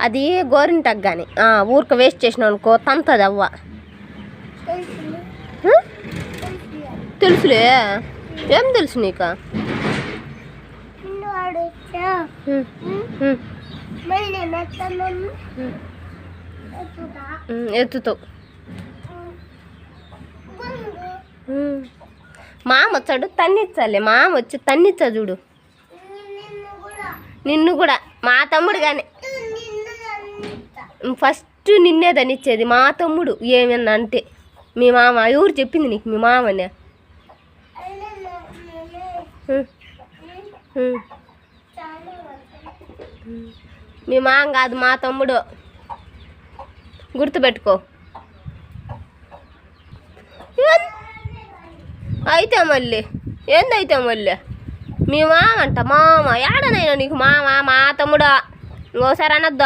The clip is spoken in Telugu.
అది గోరింటకు కానీ ఊరిక వేస్ట్ చేసినావు అనుకో తంతది అవ్వ. తెలుసులే, ఏం తెలుసు నీకు? ఎత్తుతావు. మామ వచ్చాడు తన్నిచ్చాలి, మామ వచ్చి తన్నిచ్చా చూడు. నిన్ను కూడా మా తమ్ముడు కానీ ఫస్ట్ నిన్నే తన్నిచ్చేది మా తమ్ముడు. ఏమన్నా అంటే మీ మామ ఎవరు చెప్పింది నీకు మీ మామనే? మీ మామ కాదు మా తమ్ముడు, గుర్తుపెట్టుకో. అయితే మళ్ళీ ఏందైతే మళ్ళీ మీ మామ అంట. మామ ఏడనైనా నీకు మామ మా తమ్ముడా ఇంకోసారి అనొద్దు.